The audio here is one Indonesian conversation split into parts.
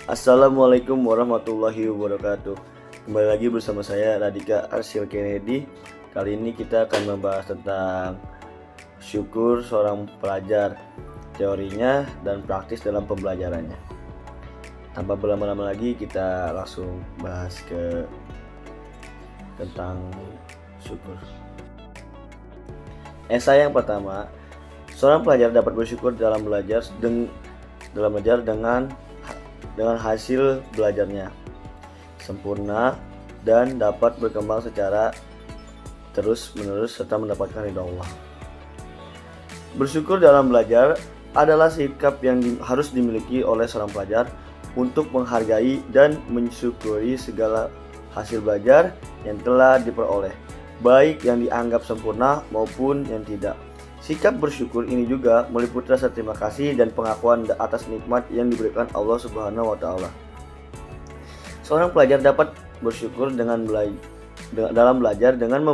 Assalamualaikum warahmatullahi wabarakatuh. Kembali lagi bersama saya Radika Arsyil Kennedy. Kali ini kita akan membahas tentang syukur seorang pelajar, teorinya dan praktis dalam pembelajarannya. Tanpa berlama-lama lagi, kita langsung bahas tentang syukur. Esai yang pertama, seorang pelajar dapat bersyukur dalam belajar dengan hasil belajarnya sempurna dan dapat berkembang secara terus-menerus serta mendapatkan ridha Allah. Bersyukur dalam belajar adalah sikap yang harus dimiliki oleh seorang pelajar untuk menghargai dan mensyukuri segala hasil belajar yang telah diperoleh, baik yang dianggap sempurna maupun yang tidak. Sikap bersyukur ini juga meliputi rasa terima kasih dan pengakuan atas nikmat yang diberikan Allah Subhanahu wa Ta'ala. Seorang pelajar dapat bersyukur dalam belajar dengan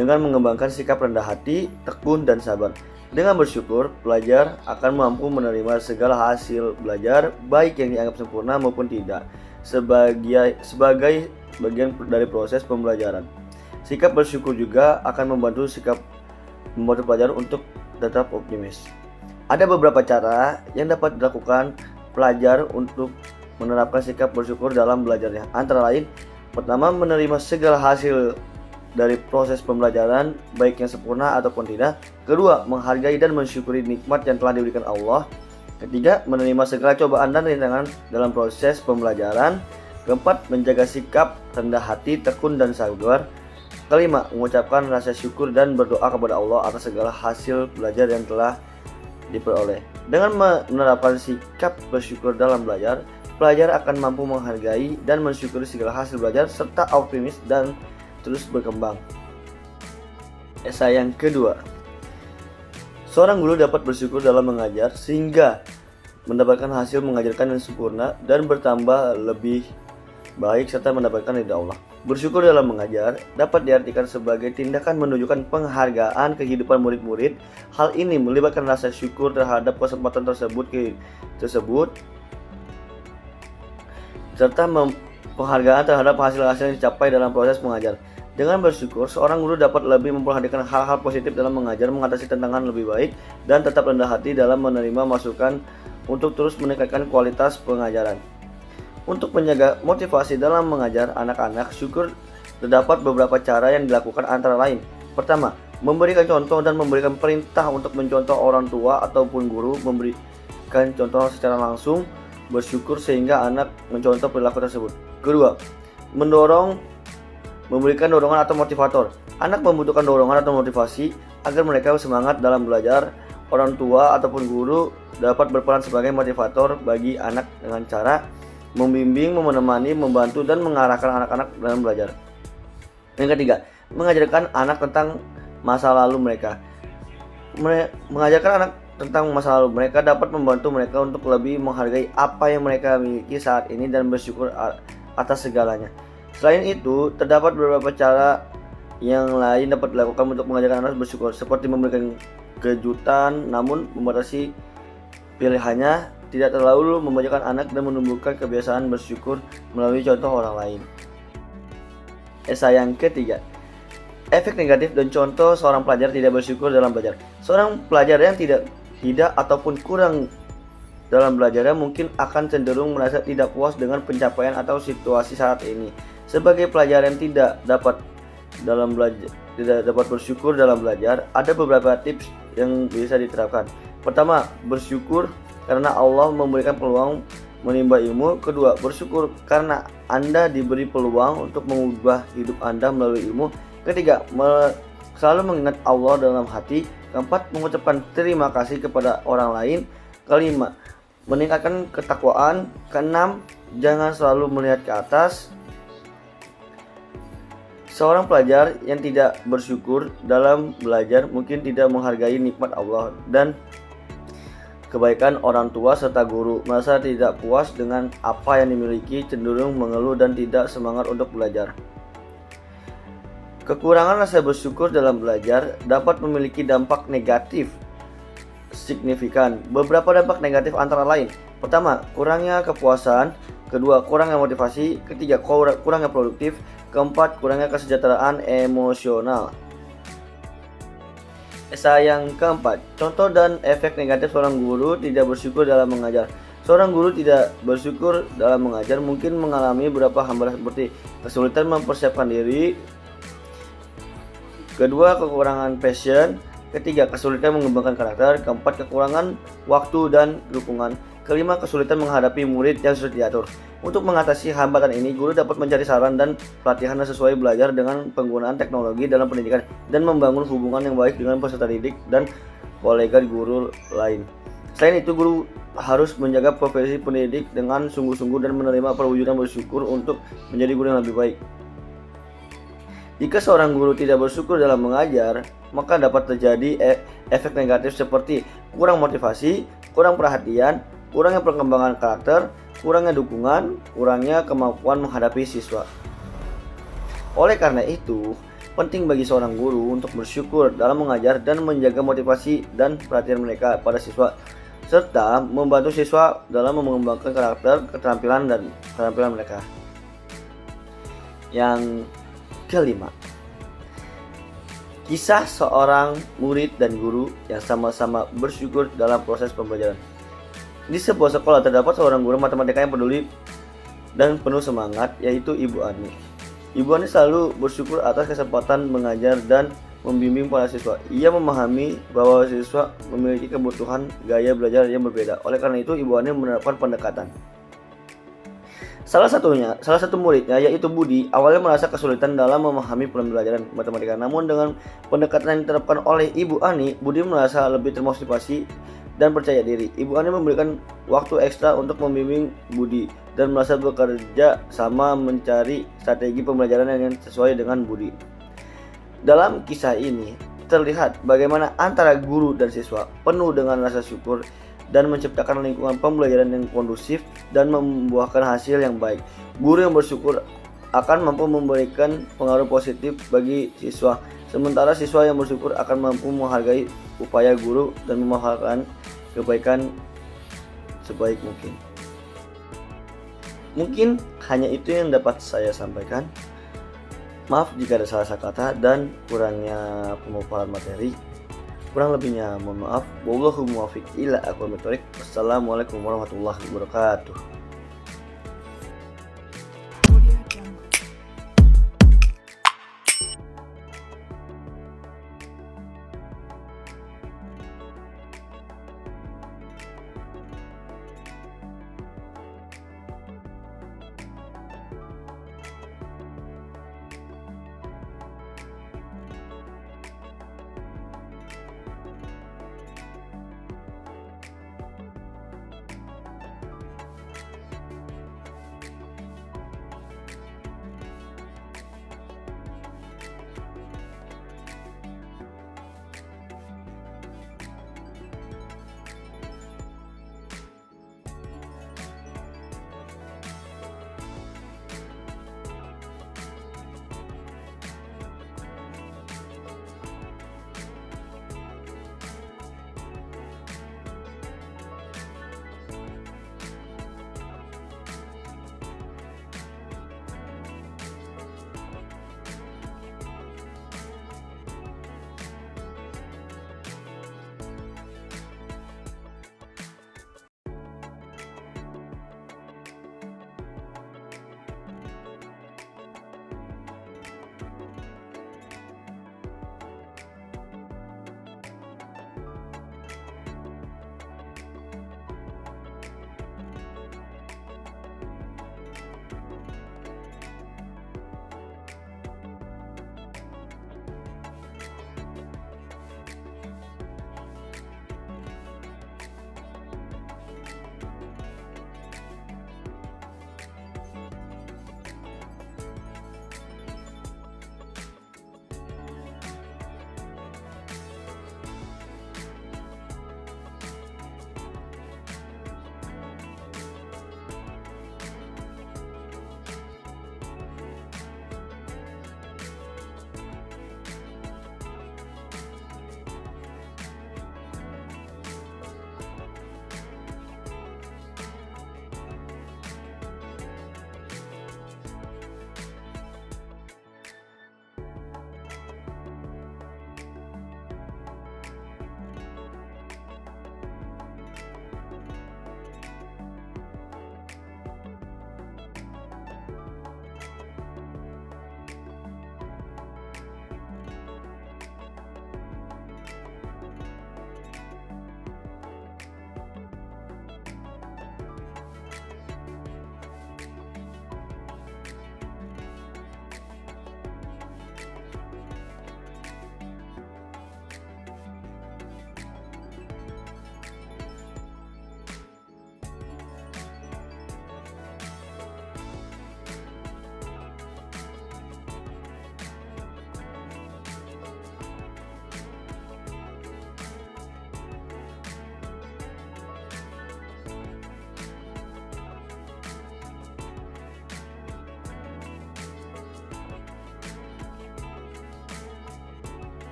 mengembangkan sikap rendah hati, tekun dan sabar. Dengan bersyukur, pelajar akan mampu menerima segala hasil belajar, baik yang dianggap sempurna maupun tidak, sebagai bagian dari proses pembelajaran. Sikap bersyukur juga akan membantu pelajar untuk tetap optimis. Ada beberapa cara yang dapat dilakukan pelajar untuk menerapkan sikap bersyukur dalam belajarnya. Antara lain, pertama, menerima segala hasil dari proses pembelajaran, baik yang sempurna ataupun tidak. Kedua, menghargai dan mensyukuri nikmat yang telah diberikan Allah. Ketiga, menerima segala cobaan dan rintangan dalam proses pembelajaran. Keempat, menjaga sikap rendah hati, tekun dan sabar. Kelima, mengucapkan rasa syukur dan berdoa kepada Allah atas segala hasil belajar yang telah diperoleh. Dengan menerapkan sikap bersyukur dalam belajar, pelajar akan mampu menghargai dan mensyukuri segala hasil belajar serta optimis dan terus berkembang. Esai yang kedua, seorang guru dapat bersyukur dalam mengajar sehingga mendapatkan hasil mengajarkan yang sempurna dan bertambah lebih baik serta mendapatkan ridha Allah. Bersyukur dalam mengajar dapat diartikan sebagai tindakan menunjukkan penghargaan kehidupan murid-murid. Hal ini melibatkan rasa syukur terhadap kesempatan tersebut serta penghargaan terhadap hasil-hasil yang dicapai dalam proses mengajar. Dengan bersyukur, seorang guru dapat lebih memperhatikan hal-hal positif dalam mengajar, mengatasi tantangan lebih baik, dan tetap rendah hati dalam menerima masukan untuk terus meningkatkan kualitas pengajaran. Untuk menjaga motivasi dalam mengajar anak-anak, syukur terdapat beberapa cara yang dilakukan, antara lain. Pertama, memberikan contoh dan memberikan perintah untuk mencontoh orang tua ataupun guru, memberikan contoh secara langsung bersyukur sehingga anak mencontoh perilaku tersebut. Kedua, memberikan dorongan atau motivator. Anak membutuhkan dorongan atau motivasi agar mereka semangat dalam belajar. Orang tua ataupun guru dapat berperan sebagai motivator bagi anak dengan cara membimbing, menemani, membantu, dan mengarahkan anak-anak dalam belajar. Yang ketiga, mengajarkan anak tentang masa lalu mereka. Mengajarkan anak tentang masa lalu mereka dapat membantu mereka untuk lebih menghargai apa yang mereka miliki saat ini dan bersyukur atas segalanya. Selain itu, terdapat beberapa cara yang lain dapat dilakukan untuk mengajarkan anak bersyukur, seperti memberikan kejutan namun membatasi pilihannya, tidak terlalu memanjakan anak, dan menumbuhkan kebiasaan bersyukur melalui contoh orang lain. Esai yang ketiga, efek negatif dan contoh seorang pelajar tidak bersyukur dalam belajar. Seorang pelajar yang tidak ataupun kurang dalam belajarnya mungkin akan cenderung merasa tidak puas dengan pencapaian atau situasi saat ini. Sebagai pelajar yang tidak dapat bersyukur dalam belajar, ada beberapa tips yang bisa diterapkan. Pertama, bersyukur karena Allah memberikan peluang menimba ilmu. Kedua, bersyukur karena Anda diberi peluang untuk mengubah hidup Anda melalui ilmu. Ketiga, selalu mengingat Allah dalam hati. Keempat, mengucapkan terima kasih kepada orang lain. Kelima, meningkatkan ketakwaan. Keenam, jangan selalu melihat ke atas. Seorang pelajar yang tidak bersyukur dalam belajar mungkin tidak menghargai nikmat Allah dan kebaikan orang tua serta guru, merasa tidak puas dengan apa yang dimiliki, cenderung mengeluh dan tidak semangat untuk belajar. Kekurangan rasa bersyukur dalam belajar dapat memiliki dampak negatif signifikan. Beberapa dampak negatif antara lain: pertama, kurangnya kepuasan; kedua, kurangnya motivasi; ketiga, kurangnya produktif; keempat, kurangnya kesejahteraan emosional. Yang keempat, contoh dan efek negatif seorang guru tidak bersyukur dalam mengajar. Seorang guru tidak bersyukur dalam mengajar mungkin mengalami beberapa hambatan seperti kesulitan mempersiapkan diri, kedua, kekurangan passion; ketiga, kesulitan mengembangkan karakter; keempat, kekurangan waktu dan dukungan; kelima, kesulitan menghadapi murid yang sudah diatur. Untuk mengatasi hambatan ini, guru dapat mencari saran dan pelatihan yang sesuai belajar dengan penggunaan teknologi dalam pendidikan dan membangun hubungan yang baik dengan peserta didik dan kolega guru lain. Selain itu, guru harus menjaga profesi pendidik dengan sungguh-sungguh dan menerima perwujudan bersyukur untuk menjadi guru yang lebih baik. Jika seorang guru tidak bersyukur dalam mengajar, maka dapat terjadi efek negatif seperti kurang motivasi, kurang perhatian, kurangnya perkembangan karakter, kurangnya dukungan, kurangnya kemampuan menghadapi siswa. Oleh karena itu, penting bagi seorang guru untuk bersyukur dalam mengajar dan menjaga motivasi dan perhatian mereka pada siswa, serta membantu siswa dalam mengembangkan karakter, keterampilan mereka. Yang kelima, kisah seorang murid dan guru yang sama-sama bersyukur dalam proses pembelajaran. Di sebuah sekolah terdapat seorang guru matematika yang peduli dan penuh semangat, yaitu Ibu Ani. Ibu Ani selalu bersyukur atas kesempatan mengajar dan membimbing para siswa. Ia memahami bahwa siswa memiliki kebutuhan gaya belajar yang berbeda. Oleh karena itu, Ibu Ani menerapkan pendekatan. Salah satu muridnya, yaitu Budi, awalnya merasa kesulitan dalam memahami pembelajaran matematika. Namun dengan pendekatan yang diterapkan oleh Ibu Ani, Budi merasa lebih termotivasi dan percaya diri. Ibu Ani memberikan waktu ekstra untuk membimbing Budi dan merasa bekerja sama mencari strategi pembelajaran yang sesuai dengan Budi. Dalam kisah ini terlihat bagaimana antara guru dan siswa penuh dengan rasa syukur dan menciptakan lingkungan pembelajaran yang kondusif dan membuahkan hasil yang baik. Guru yang bersyukur akan mampu memberikan pengaruh positif bagi siswa, sementara siswa yang bersyukur akan mampu menghargai upaya guru dan memahalkan kebaikan sebaik mungkin. Mungkin hanya itu yang dapat saya sampaikan. Maaf jika ada salah kata dan kurangnya pemaparan materi. Kurang lebihnya mohon maaf. Wallahu muwaffiq ila aqwamit thoriq. Wassalamualaikum warahmatullahi wabarakatuh.